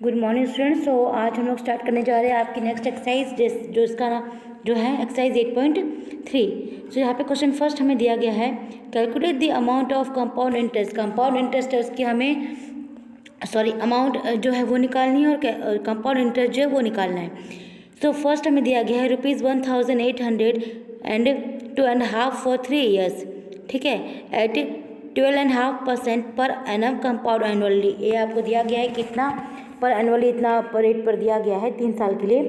Good morning students. सो आज हम लोग स्टार्ट करने जा रहे हैं आपकी नेक्स्ट एक्सरसाइज जो इसका जो है एक्सरसाइज 8.3। सो यहाँ पे क्वेश्चन फर्स्ट हमें दिया गया है, calculate the amount of compound interest. Compound interest है उसकी हमें अमाउंट जो है वो निकालनी है और कंपाउंड इंटरेस्ट जो है वो निकालना है। सो फर्स्ट हमें दिया गया है ₹1800 एंड 2.5 फॉर 3 ईयर्स, ठीक है, eight 12.5% per annum compound annually. ये आपको दिया गया है कितना पर एनुअली, इतना पर रेट पर दिया गया है 3 साल के लिए।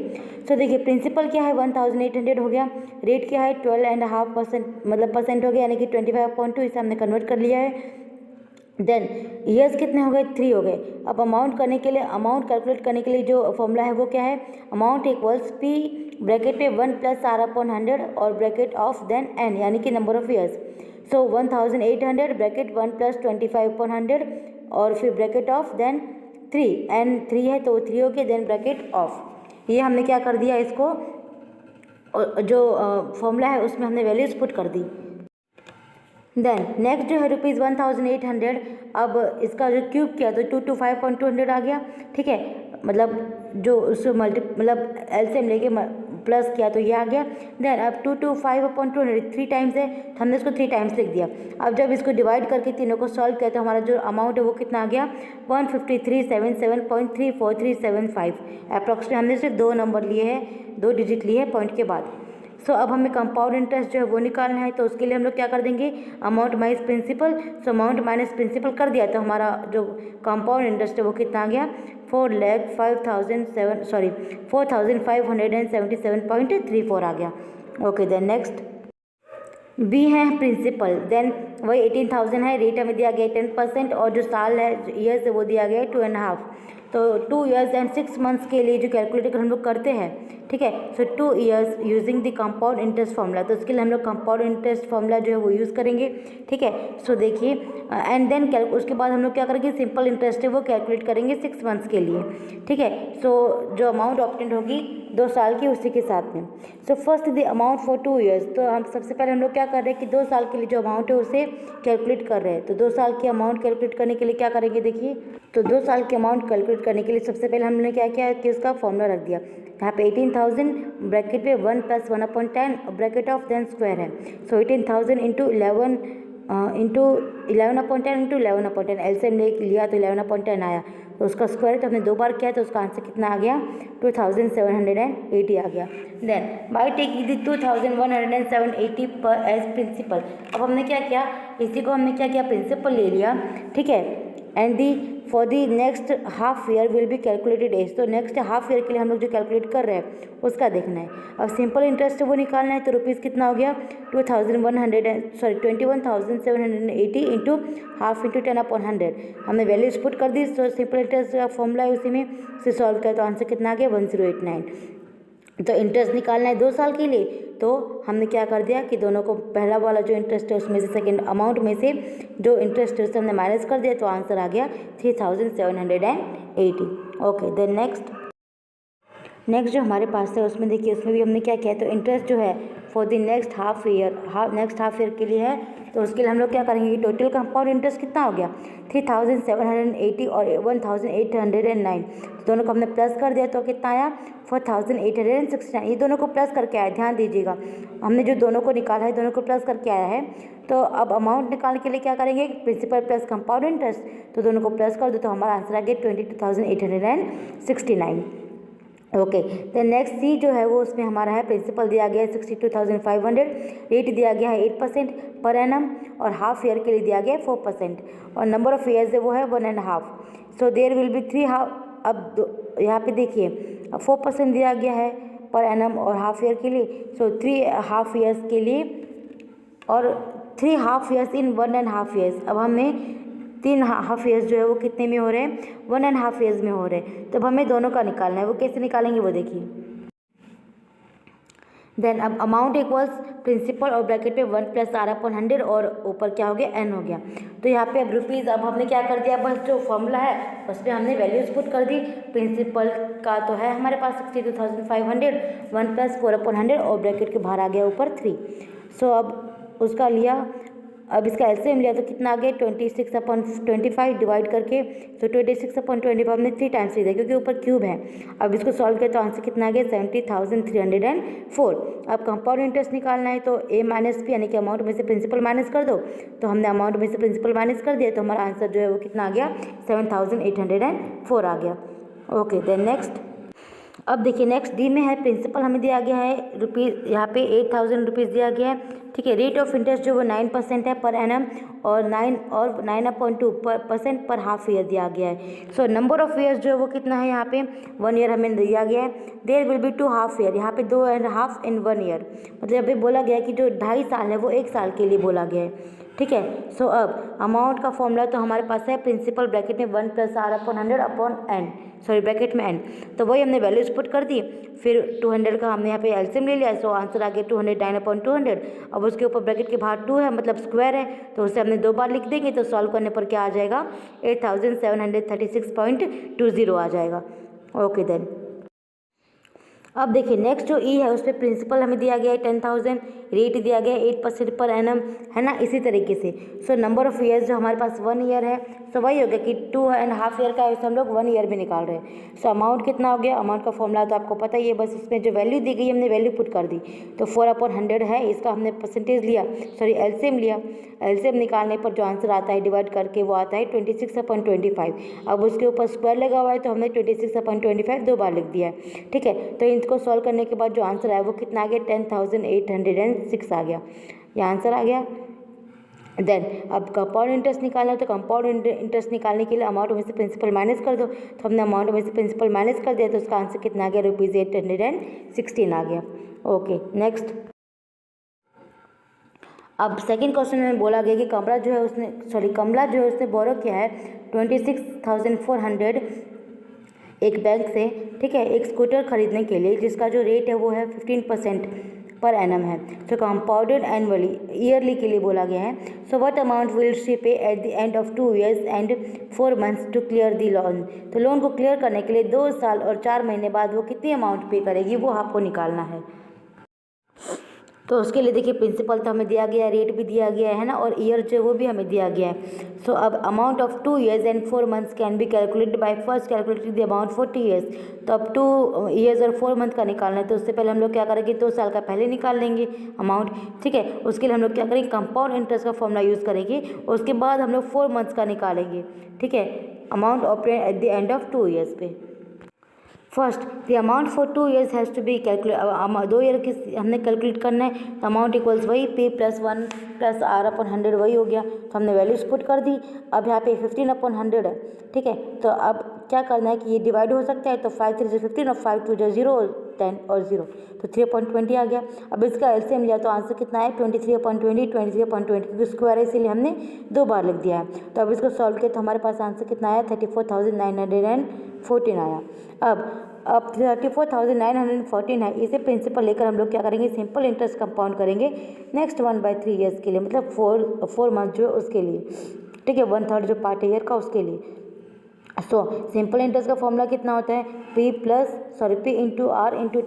सो देखिए प्रिंसिपल क्या है 1800 हो गया, रेट क्या है 12.5% मतलब परसेंट हो गया, यानी कि 25.2, इसे हमने कन्वर्ट कर लिया है। देन ईयर्स कितने हो गए 3 हो गए। अब अमाउंट करने के लिए, अमाउंट कैलकुलेट करने के लिए जो फॉर्मूला है वो क्या है, अमाउंट इक्वल्स पी ब्रैकेट में 1 + r/100 और ब्रैकेट ऑफ देन एन, यानी कि number of years. So 1800 bracket 1 + 25/100 और फिर ब्रैकेट ऑफ देन 3, एन 3 है तो 3 हो गया, देन ब्रैकेट ऑफ। ये हमने क्या कर दिया, इसको जो फॉर्मूला है उसमें हमने वैल्यूज पुट कर दी। देन नेक्स्ट जो है ₹1800, अब इसका जो क्यूब किया तो 225.200 आ गया, ठीक है, मतलब जो उसको मतलब एलसीएम लेके प्लस किया तो ये आ गया। देन अब 225/200 3 टाइम्स है तो हमने इसको 3 टाइम्स लिख दिया। अब जब इसको डिवाइड करके तीनों को सॉल्व किया तो हमारा जो अमाउंट है वो कितना आ गया 15377.34375 अप्रॉक्सीमेट। हमने सिर्फ 2 नंबर लिए हैं, 2 डिजिट लिए हैं पॉइंट के बाद। सो अब हमें कंपाउंड इंटरेस्ट जो है वो निकालना है, तो उसके लिए हम लोग क्या कर देंगे, amount minus principal. So amount minus principal कर दिया तो हमारा जो कंपाउंड इंटरेस्ट है वो कितना आ गया 4,577.34 आ गया। ओके देन नेक्स्ट बी है प्रिंसिपल, देन वही 18,000 है, रेट हमें दिया गया 10% और जो साल है ईयर्स है वो दिया गया है 2.5। तो 2 ईयर्स एंड 6 मंथ्स के लिए जो कैलकुलेट हम लोग करते हैं, ठीक है। सो 2 years using the compound interest formula, तो उसके लिए हम लोग कंपाउंड इंटरेस्ट फार्मूला जो है वो यूज़ करेंगे, ठीक है। सो देखिए एंड देन उसके बाद हम लोग क्या करेंगे, सिंपल इंटरेस्ट है वो कैलकुलेट करेंगे 6 मंथ्स के लिए, ठीक है। सो जो अमाउंट ऑब्टेंड होगी 2 साल की उसी के साथ में। So first the amount for 2 years, तो हम सबसे पहले हम लोग क्या कर रहे हैं कि 2 साल के लिए जो अमाउंट है उसे कैलकुलेट कर रहे हैं। तो 2 साल की अमाउंट कैलकुलेट करने के लिए क्या करेंगे, देखिए तो 2 साल की अमाउंट कैलकुलेट करने के लिए सबसे पहले हमने क्या किया कि उसका फॉर्मूला रख दिया यहाँ पे 18,000 ब्रैकेट पे 1 + 1/10 ब्रैकेट ऑफ देन स्क्वायर है। सो 18,000 इंटू 11 इंटू 11/10 इंटू 11/10 एलसीएम लिया तो 11/10 आया, तो उसका स्क्वायर तो हमने 2 बार किया तो उसका आंसर कितना आ गया 2780 आ गया। देन बाई टेकिंग द 2170 पर एज प्रिंसिपल, अब हमने क्या किया, इसी को हमने क्या किया प्रिंसिपल ले लिया, ठीक है। And the for the next half year will be calculated as, तो नेक्स्ट हाफ ईयर के लिए हम लोग जो कैलकुलेट कर रहे हैं उसका देखना है। अब सिंपल इंटरेस्ट वो निकालना है, तो रुपीज़ कितना हो गया 2170 इंटू हाफ इंटू 10/100 हमने वैल्यूज पुट कर दी। तो सिंपल इंटरेस्ट का फॉर्मूला है उसी में से सॉल्व किया तो आंसर कितना आ गया 1089। तो इंटरेस्ट निकालना है 2 साल के लिए, तो हमने क्या कर दिया कि दोनों को पहला वाला जो इंटरेस्ट है उसमें से सेकंड अमाउंट में से जो इंटरेस्ट है उससे हमने माइनस कर दिया तो आंसर आ गया 3780। ओके देन नेक्स्ट जो हमारे पास है उसमें देखिए उसमें भी हमने क्या किया, तो इंटरेस्ट जो है for the next half year के लिए है, तो उसके लिए हम लोग क्या करेंगे कि टोटल कंपाउंड इंटरेस्ट कितना हो गया 3780 और 1809, दोनों को हमने प्लस कर दिया तो कितना आया 4869, ये दोनों को प्लस करके आया, ध्यान दीजिएगा हमने जो दोनों को निकाला है दोनों को प्लस करके आया है। तो अब अमाउंट निकालने के लिए क्या करेंगे, प्रिंसिपल प्लस कंपाउंड इंटरेस्ट, तो दोनों को प्लस कर दो तो हमारा आंसर आ गया 22,869। ओके देन नेक्स्ट सी जो है वो उसमें हमारा है प्रिंसिपल दिया गया है 62,500, रेट दिया गया है 8% पर एनम और हाफ ईयर के लिए दिया गया है 4% और नंबर ऑफ ईयर्स है वो है 1.5। So there will be 3 half, अब यहाँ पे देखिए 4% दिया गया है पर एनम और हाफ ईयर के लिए, सो 3 हाफ ईयर्स के लिए और 3 हाफ ईयर्स इन 1.5 ईयर्स। अब हमें 3 हाफ ईयर्स जो है वो कितने में हो रहे हैं 1.5 ईयर्स में हो रहे हैं, तब हमें दोनों का निकालना है, वो कैसे निकालेंगे वो देखिए। देन अब अमाउंट इक्वल्स प्रिंसिपल और ब्रैकेट पे 1 + r/100 और ऊपर क्या हो गया n हो गया। तो यहाँ पे अब रुपीज़, अब हमने क्या कर दिया, बस जो फॉर्मूला है उस पर हमने वैल्यूज पुट कर दी। प्रिंसिपल का तो है हमारे पास 62,500, 1 + 4/100 और ब्रैकेट के बाहर आ गया ऊपर 3। सो अब उसका लिया अब इसका एलसीएम लिया तो कितना आ गया 26/25 डिवाइड करके, तो 26/25 में 3 टाइम्स लिया क्योंकि ऊपर क्यूब है। अब इसको सॉल्व किया तो आंसर कितना आ गया 70,304। अब कंपाउंड इंटरेस्ट निकालना है तो ए माइनस पी यानी कि अमाउंट में से प्रिंसिपल माइनस कर दो, तो हमने अमाउंट में से प्रिंसिपल माइनस कर दिया तो हमारा आंसर जो है वो कितना आ गया 7,804 आ गया। ओके देन नेक्स्ट, अब देखिए नेक्स्ट डी में है प्रिंसिपल हमें दिया गया है रुपीज़, यहाँ पे 8,000 रुपीज़ दिया गया है, ठीक है। रेट ऑफ इंटरेस्ट जो वो 9% है पर एनम और 9.2% पर हाफ ईयर दिया गया है। सो नंबर ऑफ ईयर्स जो है वो कितना है, यहाँ पे 1 ईयर हमें दिया गया है। There will be 2 half year, यहाँ पे 2.5 इन 1 ईयर, मतलब अभी बोला गया है कि जो 2.5 साल है वो 1 साल के लिए बोला गया है, ठीक है। सो अब अमाउंट का फॉर्मूला तो हमारे पास है प्रिंसिपल ब्रैकेट में 1 + R/100/n, सॉरी ब्रैकेट में n, तो वही हमने वैल्यूज पुट कर दी। फिर 200 का हमने यहाँ पे एलसीएम ले लिया, सो आंसर आ गया 209/200। अब उसके ऊपर ब्रैकेट के बाहर 2 है मतलब स्क्वायर है, तो उसे हमने 2 बार लिख देंगे तो सॉल्व करने पर क्या आ जाएगा 8736.20 आ जाएगा। ओके देन अब देखिए नेक्स्ट जो ई है उस पर प्रिंसिपल हमें दिया गया है 10,000, रेट दिया गया है 8% पर एनम, है ना, इसी तरीके से। सो नंबर ऑफ ईयर्स जो हमारे पास 1 ईयर है, सो वही हो गया कि 2.5 ईयर का है, हम लोग 1 ईयर भी निकाल रहे हैं। सो अमाउंट कितना हो गया, अमाउंट का फॉर्मूला तो आपको पता ही है, बस उसमें जो वैल्यू दी गई हमने वैल्यू पुट कर दी, तो 4/100 है, इसका हमने परसेंटेज लिया, सॉरी एलसीएम लिया। एलसीएम निकालने पर जो आंसर आता है डिवाइड करके वो आता है 26/25। अब उसके ऊपर स्क्वायर लगा हुआ है तो हमने 26/25 2 बार लिख दिया है, ठीक है। तो इनको सॉल्व करने के बाद जो आंसर आया वो कितना आ गया 10,806 आ गया, ये आंसर आ गया। देन अब कंपाउंड इंटरेस्ट निकालना है तो कंपाउंड इंटरेस्ट निकालने के लिए अमाउंट में से प्रिंसिपल माइनस कर दो, तो हमने अमाउंट में से प्रिंसिपल माइनस कर दिया तो उसका आंसर कितना आ गया ₹816 आ गया। ओके नेक्स्ट, अब सेकंड क्वेश्चन में बोला गया कि कमला जो है उसने बोरो किया है 26,400 एक बैंक से, ठीक है, एक स्कूटर खरीदने के लिए जिसका जो रेट है वो है 15% पर एनम है। सो कंपाउंडेड एनुअली, ईयरली के लिए बोला गया है। So what amount will she pay at the end of 2 years and 4 months to clear the loan. तो लोन को क्लियर करने के लिए 2 साल और 4 महीने बाद वो कितनी अमाउंट पे करेगी वो आपको निकालना है। तो उसके लिए देखिए प्रिंसिपल तो हमें दिया गया है, रेट भी दिया गया है ना, और ईयर जो वो भी हमें दिया गया है। सो अब amount of 2 years and 4 months can be calculated by first calculating the amount 40 years। तो अब 2 years और 4 month का निकालना है तो उससे पहले हम लोग क्या करेंगे 2 साल का पहले निकाल लेंगे अमाउंट, ठीक है। उसके लिए हम लोग क्या करेंगे कंपाउंड इंटरेस्ट का फॉर्मूला यूज़ करेंगे, उसके बाद हम लोग 4 months का निकालेंगे, ठीक है, amount of at the end of 2 years पे। First the amount for 2 years has to be calculate, 2 year की हमने कैलकुलेट करना है, तो अमाउंट इक्वल्स वही P + 1 + R/100 वही हो गया, तो हमने वैल्यूज पुट कर दी। अब यहाँ पे 15/100 है, ठीक है। तो अब क्या करना है कि ये डिवाइड हो सकता है, तो 5 3 से 15 और 5 2 जो 0 10 और 0, तो 3/20 आ गया। अब इसका एलसीएम लिया तो आंसर कितना है 23/20 क्योंकि स्क्वायर है इसीलिए हमने 2 बार लिख दिया है। तो अब इसको सॉल्व किया तो हमारे पास आंसर कितना आया 34,914 आया। अब 34,914 है, इसे प्रिंसिपल लेकर हम लोग क्या करेंगे सिंपल इंटरेस्ट कंपाउंड करेंगे नेक्स्ट 1/3 years के लिए, मतलब 4 month जो है उसके लिए, ठीक है, 1/3 जो पार्ट ईयर का उसके लिए। सो सिंपल इंटरेस्ट का फॉर्मूला कितना होता है P × R ×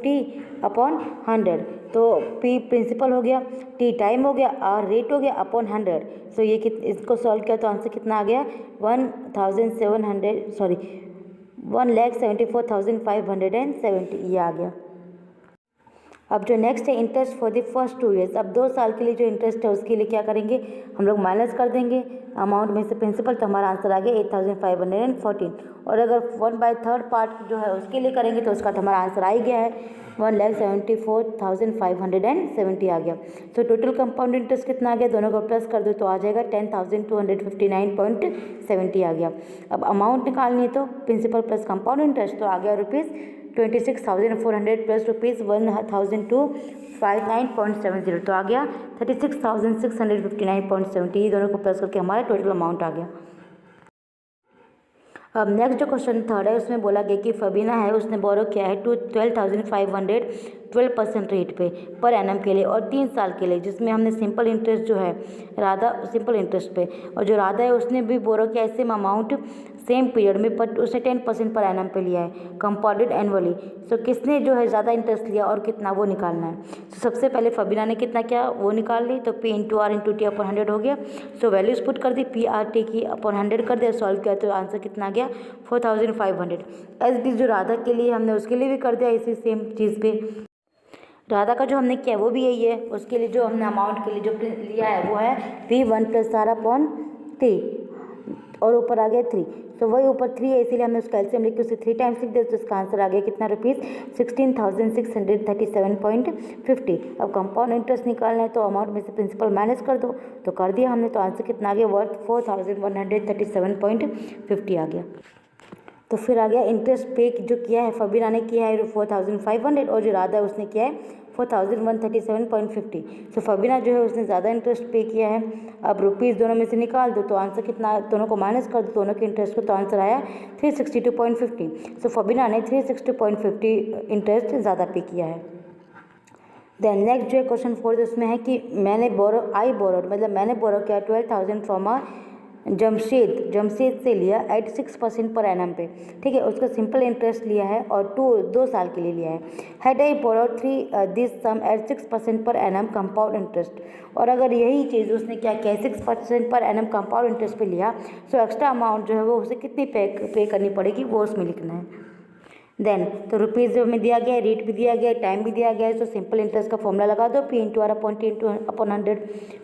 T/100। तो P प्रिंसिपल हो गया, T टाइम हो गया, R रेट हो गया अपॉन 100। सो ये इसको सॉल्व किया तो आंसर कितना आ गया 1,74,570 ये आ गया। अब जो नेक्स्ट है interest for the first 2 years, अब 2 साल के लिए जो इंटरेस्ट है उसके लिए क्या करेंगे हम लोग माइनस कर देंगे अमाउंट में से प्रिंसिपल, तो हमारा आंसर आ गया 8,514। और अगर 1/3 पार्ट जो है उसके लिए करेंगे तो उसका तो हमारा आंसर आ ही गया है 1,74,570 आ गया। तो टोटल कंपाउंड इंटरेस्ट कितना आ गया, दोनों को प्लस कर दो तो आ जाएगा 10,259.70 आ गया। अब अमाउंट निकालनी है तो प्रिंसिपल प्लस कंपाउंड इंटरेस्ट, तो आ गया ₹26,400 प्लस ₹1,259.70, तो आ गया 36,659.70, दोनों को प्लस करके हमारा टोटल अमाउंट आ गया। अब नेक्स्ट जो क्वेश्चन थर्ड है उसमें बोला गया कि फबीना है उसने बोरो किया है 12,500 12% रेट पे पर एनम के लिए और 3 साल के लिए, जिसमें हमने सिंपल इंटरेस्ट जो है राधा सिंपल इंटरेस्ट पे, और जो राधा है उसने भी बोरो किया सेम अमाउंट सेम पीरियड में, बट उसने 10% पर एनम पे लिया है कंपाउंडेड एनुअली। सो किसने जो है ज़्यादा इंटरेस्ट लिया और कितना, वो निकालना है। सो सबसे पहले फबीना ने कितना किया वो निकाल ली, तो P into R into T upon 100 हो गया। सो वैल्यूज पुट कर दी, PR/T की अपॉन 100 कर दिया, सॉल्व किया तो आंसर कितना आ गया 4500। एज भी जो राधा के लिए हमने उसके लिए भी कर दिया इसी सेम चीज़ पे। राधा का जो हमने किया वो भी यही है, उसके लिए जो हमने अमाउंट के लिए जो लिया है वो है P1 + R अपॉन 3 और ऊपर आ गया 3। तो वही ऊपर 3 है इसीलिए हमने उसका एलसीएम लिख के उसे 3 टाइम्स लिख दिया, तो इसका आंसर आ गया कितना रुपीज़ 16,637.50। अब कंपाउंड इंटरेस्ट निकालना है तो अमाउंट में से प्रिंसिपल माइनस कर दो, तो कर दिया हमने, तो आंसर कितना आ गया वर्थ 4137.50 आ गया। तो फिर आ गया इंटरेस्ट पे जो किया है फबीना ने किया है 4500 और जो राधा है उसने किया है 4137.50। तो फबीना जो है उसने ज़्यादा इंटरेस्ट पे किया है। अब रुपीज़ दोनों में से निकाल दो तो आंसर कितना, दोनों को माइनस कर दो दोनों के इंटरेस्ट को, तो आंसर आया 362.50। सो फबीना ने 360.50 इंटरेस्ट ज़्यादा पे किया है। देन नेक्स्ट जो है क्वेश्चन 4 उसमें है कि मैंने बोरो किया 12,000 फ्रॉम अ जमशेद से लिया एट 6% पर एनम पे, ठीक है। उसका सिंपल इंटरेस्ट लिया है और 2 साल के लिए लिया है। Had I borrow this sum at 6% per annum compound interest, और अगर यही चीज़ उसने क्या किया 6% पर एनम कंपाउंड इंटरेस्ट पे लिया, सो एक्स्ट्रा अमाउंट जो है वो उसे कितनी पे करनी पड़ेगी वो उसमें लिखना है। देन तो रुपीज़ में दिया गया है, रेट भी दिया गया है, टाइम भी दिया गया है। तो सिंपल इंटरेस्ट का फॉर्मूला लगा दो P into R upon T upon 100,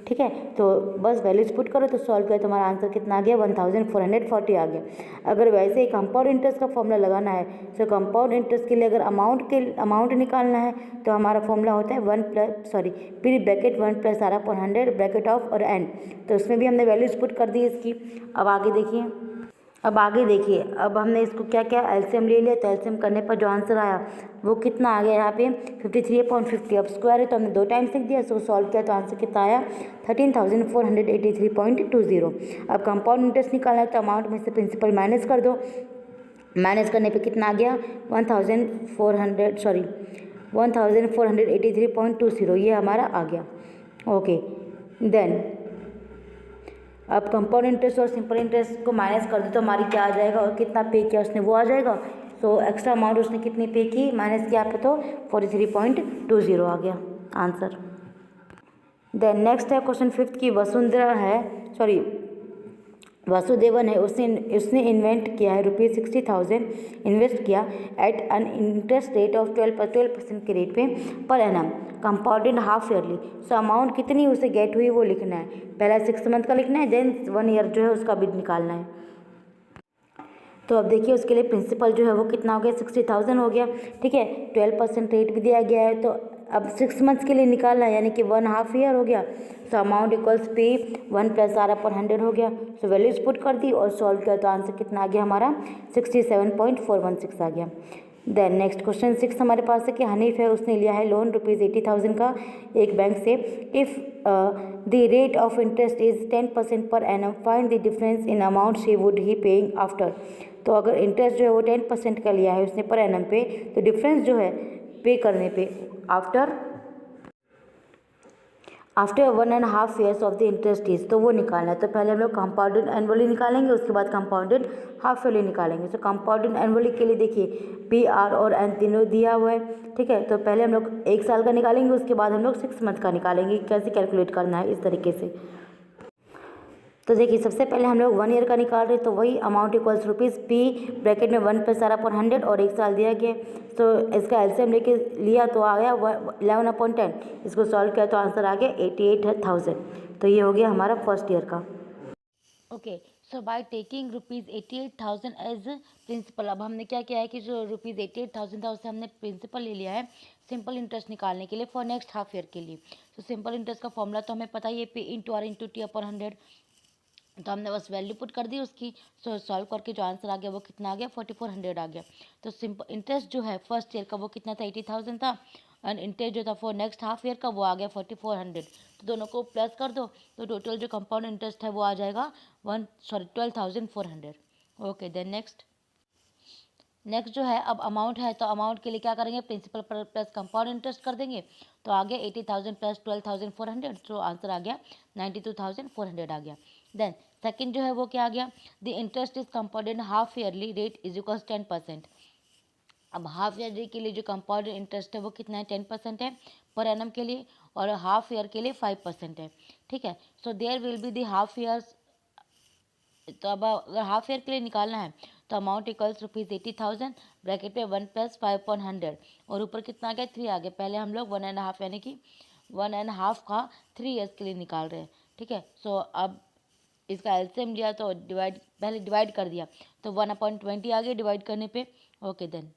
ठीक है। तो बस वैल्यूज पुट करो तो सॉल्व किया, तुम्हारा आंसर कितना आ गया 1440 आ गया। अगर वैसे ही कंपाउंड इंटरेस्ट का फॉर्मूला लगाना है, तो कंपाउंड इंटरेस्ट के लिए अगर अमाउंट निकालना है तो हमारा फॉर्मूला होता है फिर bracket 1 + R upon 100 bracket of और n। तो उसमें भी हमने वैल्यूज पुट कर दी इसकी। अब आगे देखिए, अब हमने इसको क्या क्या एलसीएम ले लिया, तो एलसीएम करने पर जो आंसर आया वो कितना आ गया यहाँ पे 53.50। अब स्क्वायर है तो हमने 2 टाइम्स लिख दिया, सो सॉल्व किया तो आंसर कितना आया 13,483.20। अब कंपाउंड इंटरेस्ट निकालना है तो अमाउंट में से प्रिंसिपल माइनस कर दो, माइनस करने पे कितना आ गया 1483.20, ये हमारा आ गया। ओके, देन अब कंपाउंड इंटरेस्ट और सिंपल इंटरेस्ट को माइनस कर दो तो हमारी क्या आ जाएगा, और कितना पे किया उसने वो आ जाएगा। सो एक्स्ट्रा अमाउंट उसने कितनी पे की माइनस किया पे, तो 43.20 आ गया आंसर। देन नेक्स्ट है क्वेश्चन 5 की वासुदेवन है, उसने इन्वेंट किया है ₹60,000 इन्वेस्ट किया at an interest rate of 12% के रेट पे per annum compounded half yearly. So amount कितनी उसे गेट हुई वो लिखना है, पहला 6 मंथ का लिखना है, देन 1 ईयर जो है उसका भी निकालना है। तो अब देखिए उसके लिए प्रिंसिपल जो है वो कितना हो गया 60,000 हो गया, ठीक है। 12% रेट भी दिया गया है, तो अब 6 मंथ्स के लिए निकालना है यानी कि 1/2 ईयर हो गया। So amount equals P1 + R upon 100 हो गया। सो वैल्यूज पुट कर दी और सॉल्व किया तो आंसर कितना आ गया हमारा 67.416 आ गया। देन नेक्स्ट क्वेश्चन 6 हमारे पास है कि हनीफ है, उसने लिया है लोन ₹80,000 का एक बैंक से। If the rate of interest is 10% per annum, find the difference in amount she would he paying after. तो अगर इंटरेस्ट जो है वो 10% का लिया है उसने पर एनम पे, तो डिफरेंस जो है पे करने पे after 1.5 years of the interest is, तो वो निकालना है। तो पहले हम लोग कंपाउंडेड एनुअली निकालेंगे, उसके बाद कंपाउंडेड हाफ ईयरली निकालेंगे। तो कंपाउंडेड एनुअली के लिए देखिए PR और N तीनों दिया हुआ है, ठीक है। तो पहले हम लोग 1 साल का निकालेंगे, उसके बाद हम लोग 6 मंथ का निकालेंगे। कैसे कैलकुलेट करना है इस तरीके से। तो देखिए सबसे पहले हम लोग 1 ईयर का निकाल रहे हैं, तो वही अमाउंट इक्वल्स P ब्रैकेट में 1 + R अपॉन 100 और 1 साल दिया गया। तो इसका एलसीएम लेके लिया तो आ गया 11/10। इसको सॉल्व किया तो आंसर आ गया 88,000। तो ये हो गया हमारा फर्स्ट ईयर का। Okay, so by taking ₹88,000 as principal, अब हमने क्या किया है कि जो ₹88,000 था उससे हमने प्रिंसिपल ले लिया है सिंपल इंटरेस्ट निकालने के लिए फॉर नेक्स्ट हाफ ईयर के लिए। तो सिंपल इंटरेस्ट का फॉर्मूला तो हमें पता ही है P into R into T upon 100। तो हमने बस वैल्यू पुट कर दी उसकी, सो सॉल्व करके जो आंसर आ गया वो कितना आ गया 4400 आ गया। तो सिंपल इंटरेस्ट जो है फर्स्ट ईयर का वो कितना था 80,000 था, एंड इंटरेस्ट जो था फॉर नेक्स्ट हाफ ईयर का वो आ गया 4400। तो दोनों को प्लस कर दो तो टोटल जो कंपाउंड इंटरेस्ट है वो आ जाएगा 12,400। ओके, देन नेक्स्ट जो है अब अमाउंट है, तो अमाउंट के लिए क्या करेंगे प्रिंसिपल पर प्लस कंपाउंड इंटरेस्ट कर देंगे। तो आ गया 80,000 + 12,400, तो आंसर आ गया 92,400 आ गया। देन सेकंड जो है वो क्या आ गया, the interest is compounded half yearly rate is equals 10%। अब हाफ ईयरली के लिए जो कंपाउंड इंटरेस्ट है वो कितना है, 10% है पर एनम के लिए, और हाफ ईयर के लिए 5% है। ठीक है, so there will be the half years. तो अब अगर हाफ ईयर के लिए निकालना है तो अमाउंट इक्वल्स ₹80,000 ब्रैकेट में 1+5/100 और ऊपर कितना आ गया, 3 आ गया। पहले हम लोग 1.5 यानी कि 1.5 का 3 ईयर्स के लिए निकाल रहे हैं। ठीक है, सो अब इसका एलसीएम लिया तो पहले डिवाइड कर दिया तो 1/20 आ गया डिवाइड करने पे। ओके देन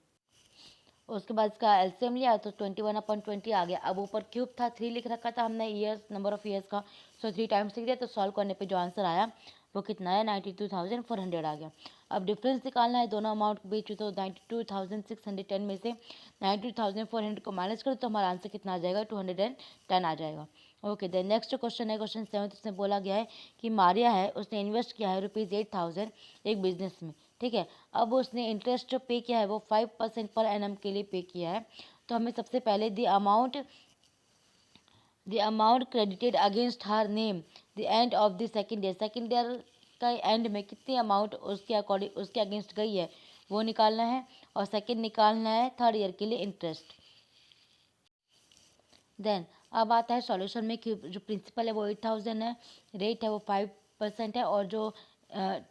उसके बाद इसका एलसीएम लिया तो 21/20 आ गया। अब ऊपर क्यूब था, 3 लिख रखा था हमने ईयर्स, नंबर ऑफ ईयर्स का, सो 3 टाइम्स लिख दिया तो सॉल्व करने पे जो आंसर आया वो कितना है, 92,400 आ गया। अब डिफरेंस निकालना है दोनों अमाउंट के बीच, तो 92,610 में से 92,400 को माइनस करो तो हमारा आंसर कितना आ जाएगा, 210 आ जाएगा। ओके देन नेक्स्ट क्वेश्चन है, क्वेश्चन 7 उसमें बोला गया है कि मारिया है उसने इन्वेस्ट किया है ₹8,000 एक बिजनेस में। ठीक है, अब उसने इंटरेस्ट जो पे किया है वो 5% पर एनम के लिए पे किया है। तो हमें सबसे पहले the amount credited against her name the end of the second year का एंड में कितनी अमाउंट उसके अकॉर्डिंग उसके अगेंस्ट गई है वो निकालना है, और सेकेंड निकालना है थर्ड ईयर के लिए इंटरेस्ट। देन अब आता है सॉल्यूशन में कि जो प्रिंसिपल है वो 8,000 है, रेट है वो 5% है, और जो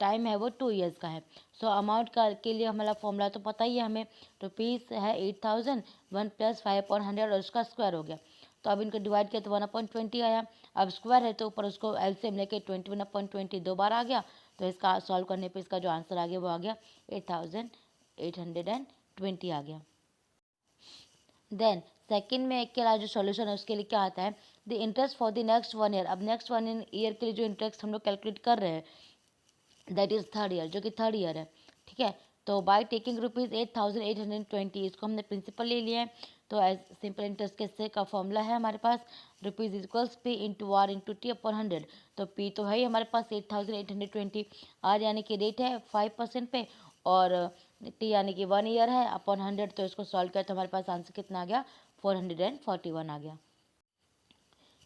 टाइम है वो 2 ईयर्स का है। सो अमाउंट का के लिए हमारा फॉर्मूला तो पता ही है हमें, रुपीज़ है 8,000, 1+5/100 और उसका स्क्वायर हो गया। तो अब इनको डिवाइड किया तो 1/20 आया। अब स्क्वायर है तो ऊपर उसको एलसीएम लेके 21/20 दो बार आ गया, तो इसका सॉल्व करने पे इसका जो आंसर आ गया वो आ गया 8,820 आ गया। देन सेकंड में एक के अलावा जो सॉल्यूशन है उसके लिए क्या आता है, the interest for the next 1 year. अब नेक्स्ट 1 ईयर के लिए जो इंटरेस्ट हम लोग कैलकुलेट कर रहे हैं दैट इज़ थर्ड ईयर, जो कि थर्ड ईयर है। ठीक है, तो बाय टेकिंग ₹8,820 इसको हमने प्रिंसिपल ले लिया है। तो एज सिंपल इंटरेस्ट कैसे का फॉर्मूला है हमारे पास, rupees equals P into R into T upon 100। तो पी तो है ही हमारे पास 8,820, आर यानी कि रेट है 5% पे, और टी यानी कि 1 ईयर है अपॉन 100। तो इसको सॉल्व किया तो हमारे पास आंसर कितना आ गया, 441 आ गया।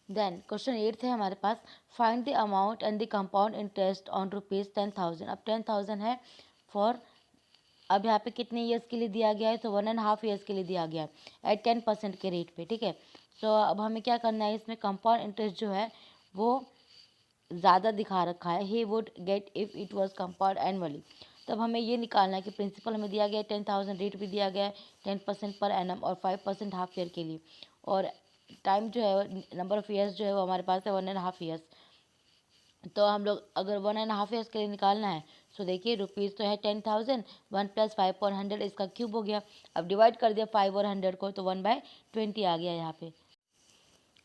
देन क्वेश्चन 8 है हमारे पास, find the amount and the compound interest on ₹10,000। अब 10,000 है फॉर, अब यहाँ पे कितने ईयर्स के लिए दिया गया है, तो 1.5 ईयर्स के लिए दिया गया है एट 10% के रेट पे। ठीक है, सो अब हमें क्या करना है, इसमें कंपाउंड इंटरेस्ट जो है वो ज़्यादा दिखा रखा है, he would get if it was compound annually. तब हमें ये निकालना है कि प्रिंसिपल हमें दिया गया है 10,000, रेट भी दिया गया है 10% पर एनम और 5% हाफ ईयर के लिए, और टाइम जो है नंबर ऑफ ईयर्स जो है वो हमारे पास है 1.5 ईयर्स। तो हम लोग अगर 1.5 ईयर्स के लिए निकालना है, सो देखिए रुपीज़ तो है 10,000, 1+5/100 इसका क्यूब हो गया। अब डिवाइड कर दिया 5 और 100 को तो 1/20 आ गया, यहाँ पे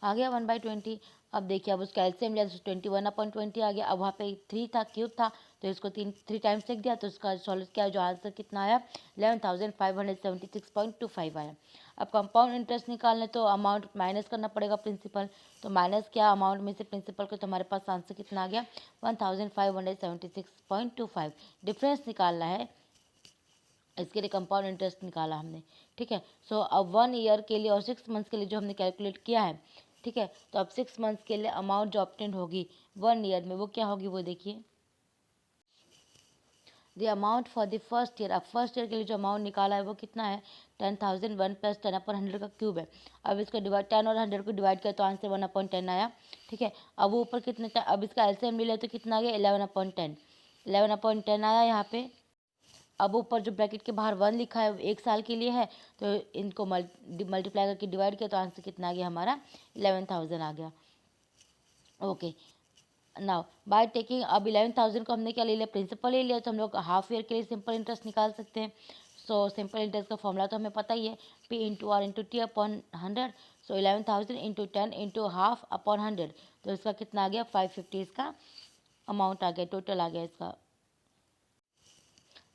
आ गया 1/20। अब देखिए अब उसका एलसीएम लिया तो 21/20 आ गया। अब वहाँ पे 3 था, क्यूब था, तो इसको 3 टाइम्स लिख दिया तो उसका सॉल्व किया, जो आंसर कितना आया 11,576.25 आया। अब कंपाउंड इंटरेस्ट निकालने तो अमाउंट माइनस करना पड़ेगा प्रिंसिपल, तो माइनस किया अमाउंट में से प्रिंसिपल को, तो हमारे पास आंसर कितना आ गया 1,576.25। डिफरेंस निकालना है, इसके लिए कंपाउंड इंटरेस्ट निकाला हमने। ठीक है, सो अब 1 ईयर के लिए और 6 मंथ्स के लिए जो हमने कैलकुलेट किया है, ठीक है, तो अब 6 मंथ्स के लिए अमाउंट जो ऑब्टेन होगी 1 ईयर में वो क्या होगी, वो देखिए the amount for the first year. अब फर्स्ट ईयर के लिए जो अमाउंट निकाला है वो कितना है 10,000, 1+10/100 का क्यूब है। अब इसको डिवाइड 10 और 100 को डिवाइड किया तो आंसर 1/10 आया। ठीक है, अब वो ऊपर कितने अब इसका एलसीएम ले लिया तो कितना आ गया 11/10, 11/10 आया यहाँ पे। अब ऊपर जो ब्रैकेट के बाहर 1 लिखा है 1 साल के लिए है, तो इनको मल्टीप्लाई करके डिवाइड किया तो आंसर कितना आ गया हमारा 11,000 आ गया। ओके, नाउ बाय टेकिंग, अब 11,000 को हमने क्या ले लिया, प्रिंसिपल ले लिया, तो हम लोग हाफ ईयर के लिए सिंपल इंटरेस्ट निकाल सकते हैं। सो सिंपल इंटरेस्ट का फॉर्मूला तो हमें पता ही है, P into R into T upon 100। So 11,000 into 10 into half upon 100, तो इसका कितना आ गया 550, इसका अमाउंट आ गया, टोटल आ गया इसका।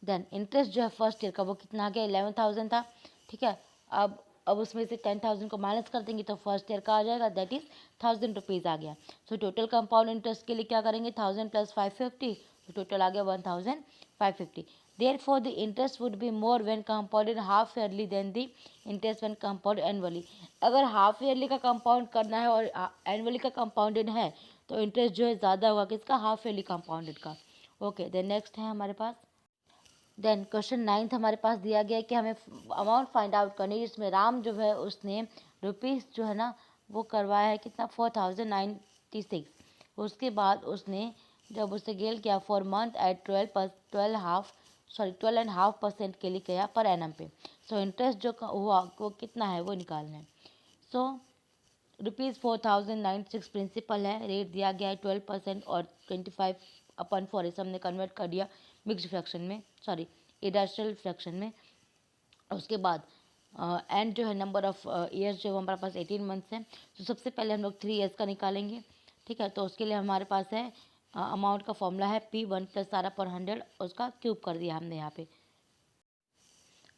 देन इंटरेस्ट जो है फर्स्ट ईयर का वो कितना आ गया 11,000 था। ठीक है, अब उसमें से 10,000 को माइनस कर देंगे तो फर्स्ट ईयर का आ जाएगा, दैट इज़ 1,000 रुपीज़ आ गया। सो टोटल कंपाउंड इंटरेस्ट के लिए क्या करेंगे 1,000 + 550, तो टोटल आ गया 1,550। Therefore, the interest would be more when compounded half yearly than the interest when compounded annually। अगर हाफ ईयरली का कंपाउंड करना है और एनुअली का कंपाउंडेड है तो इंटरेस्ट जो है ज़्यादा होगा किसका, हाफ ईयरली कंपाउंडेड का। ओके, देन नेक्स्ट है हमारे पास, देन क्वेश्चन 9 हमारे पास दिया गया है कि हमें अमाउंट फाइंड आउट करनी है, जिसमें राम जो है उसने रुपीज़ जो है ना वो करवाया है कितना, 4096। उसके बाद उसने जब उसे गेल किया फॉर मंथ एट 12.5% के लिए किया पर एनम पे। सो इंटरेस्ट जो हुआ वो कितना है वो निकालना है। सो ₹4096 प्रिंसिपल है, रेट दिया गया है 12% और 25/4 इसे हमने कन्वर्ट कर दिया मिक्स्ड फ्रैक्शन में, सॉरी इरेशनल फ्रैक्शन में। उसके बाद एंड जो है नंबर ऑफ ईयर्स जो हमारे पास 18 मंथ्स हैं। तो सबसे पहले हम लोग 3 ईयर्स का निकालेंगे, ठीक है। तो उसके लिए हमारे पास है अमाउंट का फॉर्मूला है P1 + R/100, उसका क्यूब कर दिया हमने यहाँ पे।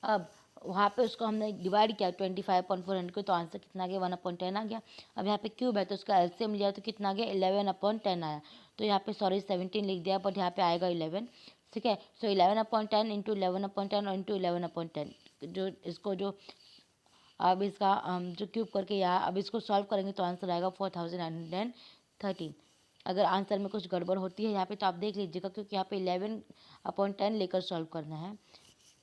अब वहाँ पे उसको हमने डिवाइड किया 25/400 को, तो आंसर कितना आ गया, 1/10 आ गया। अब यहाँ पे क्यूब है तो उसका एलसीएम लिया तो कितना आ गया, 11/10 आया। तो यहाँ पे सॉरी 17 लिख दिया, बट यहाँ पे आएगा 11, ठीक है। सो 11/10 इंटू 11/10 और इंटू 11/10, जो इसको जो अब इसका जो क्यूब करके यहाँ अब इसको सॉल्व करेंगे तो आंसर आएगा 4913। अगर आंसर में कुछ गड़बड़ होती है यहाँ पे तो आप देख लीजिएगा, क्योंकि यहाँ पे 11/10 लेकर सॉल्व करना है,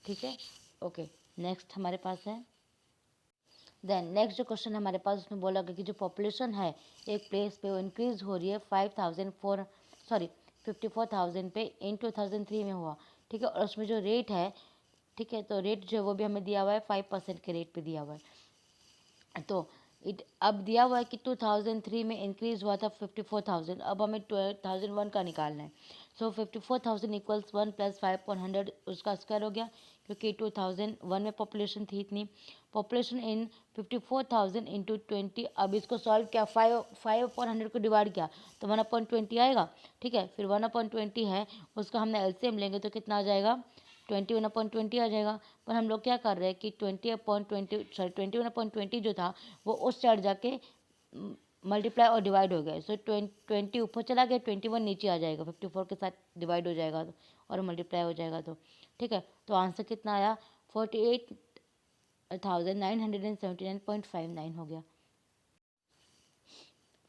ठीक है। ओके, नेक्स्ट हमारे पास है, देन नेक्स्ट जो क्वेश्चन हमारे पास उसमें बोला गया कि जो पॉपुलेशन है एक प्लेस पे वो इंक्रीज हो रही है 54,000 पे इन 2003 में हुआ, ठीक है। और उसमें जो रेट है, ठीक है, तो रेट जो है वो भी हमें दिया हुआ है 5% के रेट पे दिया हुआ है। तो अब दिया हुआ है कि 2003 में इंक्रीज हुआ था 54,000, अब हमें 2001 का निकालना है। सो 54,000 इक्वल्स 1 + 5/100 उसका स्क्वायर हो गया, क्योंकि 2001 में पॉपुलेशन थी इतनी। पॉपुलेशन इन 54,000 इंटू 20, अब इसको सॉल्व किया 5/100 को डिवाइड किया तो 1/20 आएगा, ठीक है। फिर 1/20 है उसका हमने एलसीएम लेंगे तो कितना आ जाएगा, 21/20 आ जाएगा। पर हम लोग क्या कर रहे हैं कि 21/20 जो था वो उस साइड जाके मल्टीप्लाई और डिवाइड हो गया। सो 20 ऊपर चला गया, 21 नीचे आ जाएगा, 54 के साथ डिवाइड हो जाएगा और मल्टीप्लाई हो जाएगा, तो ठीक है। तो आंसर कितना आया, 48,979.59 हो गया।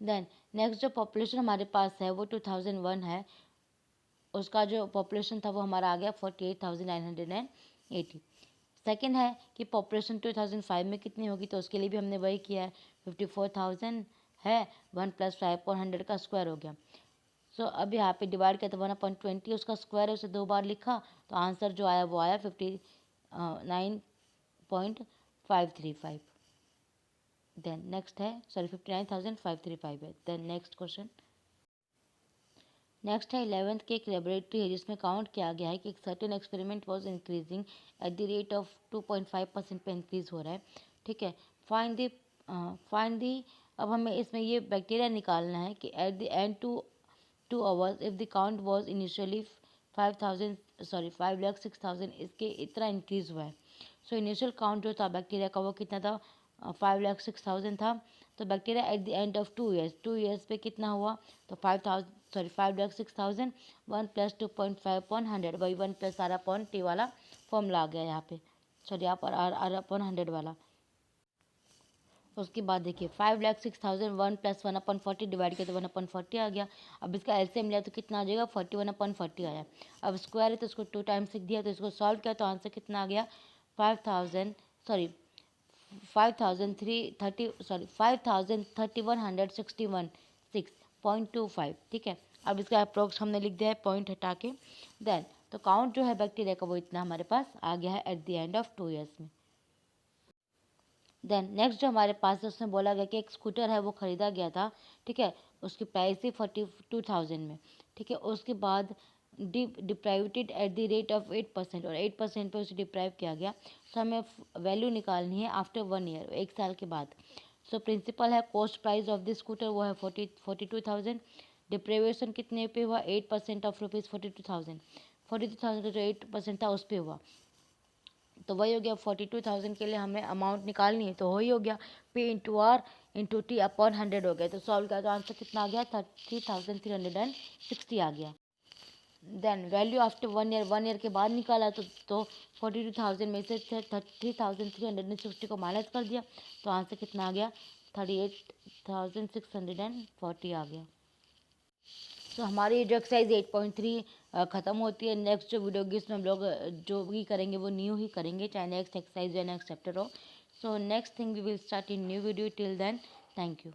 देन नेक्स्ट जो पॉपुलेशन हमारे पास है वो 2001 है, उसका जो पॉपुलेशन था वो हमारा आ गया 48,980। सेकेंड है कि पॉपुलेशन 2005 में कितनी होगी, तो उसके लिए भी हमने वही किया है, 54,000 है, 1 + 5/100 का स्क्वायर हो गया। सो अब यहाँ पे डिवाइड किया तो 1/20 उसका स्क्वायर है, उसे 2 बार लिखा तो आंसर जो आया वो आया 59.535। देन नेक्स्ट है, सॉरी 59,535 है। देन नेक्स्ट क्वेश्चन, नेक्स्ट है 11th की एक लेबोरेटरी है जिसमें काउंट किया गया है कि एक certain experiment was increasing at the rate of 2.5% पे इंक्रीज हो रहा है, ठीक है। फाइंड दी अब हमें इसमें ये बैक्टीरिया निकालना है कि eight the and 2 hours if the count was initially 5,06,000 इसके इतना इंक्रीज हुआ है। सो इनिशियल काउंट जो था बैक्टीरिया का वो कितना था, 5,06,000 था। तो bacteria eight the end of 2 years पे कितना हुआ, तो 5,06,000 1 + 2.5/100 वही 1 + R/T वाला फॉर्मूला आ गया यहाँ पे, सॉरी यहाँ पर R/100 वाला। उसके बाद देखिए 5,06,000 1 + 1/40 डिवाइड किया तो 1/40 आ गया। अब इसका एलसीएम लिया तो कितना आ जाएगा, 41/40 आया। अब स्क्वायर है तो इसको 2 टाइम्स लिख दिया, तो इसको सॉल्व किया तो आंसर कितना आ गया, 5,3161.6.25, ठीक है। अब इसका अप्रोक्स हमने लिख दिया है पॉइंट हटा के। देन तो काउंट जो है बैक्टीरिया का वो इतना हमारे पास आ गया है eight the end of 2 years में। देन नेक्स्ट जो हमारे पास है उसमें बोला गया कि एक स्कूटर है वो ख़रीदा गया था, ठीक है। उसकी प्राइस थी 42,000 में, ठीक है। उसके बाद डिप्राइवेटेड एट द रेट ऑफ 8% और 8% पे उसे डिप्राइव किया गया। सो हमें वैल्यू निकालनी है आफ्टर 1 ईयर, 1 साल के बाद। सो प्रिंसिपल है cost price of this scooter वो है 42,000। डिप्रेवेशन कितने पे हुआ, 8% ऑफ रुपीज़ 42,000 का जो 8% था उस पर हुआ, तो वही हो गया 42,000 के लिए हमें अमाउंट निकालनी है, तो वही हो गया P/R/T/100 हो गया। तो सॉल्व किया तो आंसर कितना आ गया, 30,360 आ गया। देन वैल्यू आफ्टर 1 ईयर के बाद निकाला तो 42,000 में से 30,360 को माइनस कर दिया तो आंसर कितना आ गया, 38,640 आ गया। तो हमारी जो एक्सरसाइज 8.3 ख़त्म होती है। नेक्स्ट जो वीडियो होगी उसमें हम लोग जो भी करेंगे वो न्यू ही करेंगे, चाहे नेक्स्ट एक्सरसाइज या नेक्स्ट चैप्टर हो। So next thing we will start in new video. Till then thank you.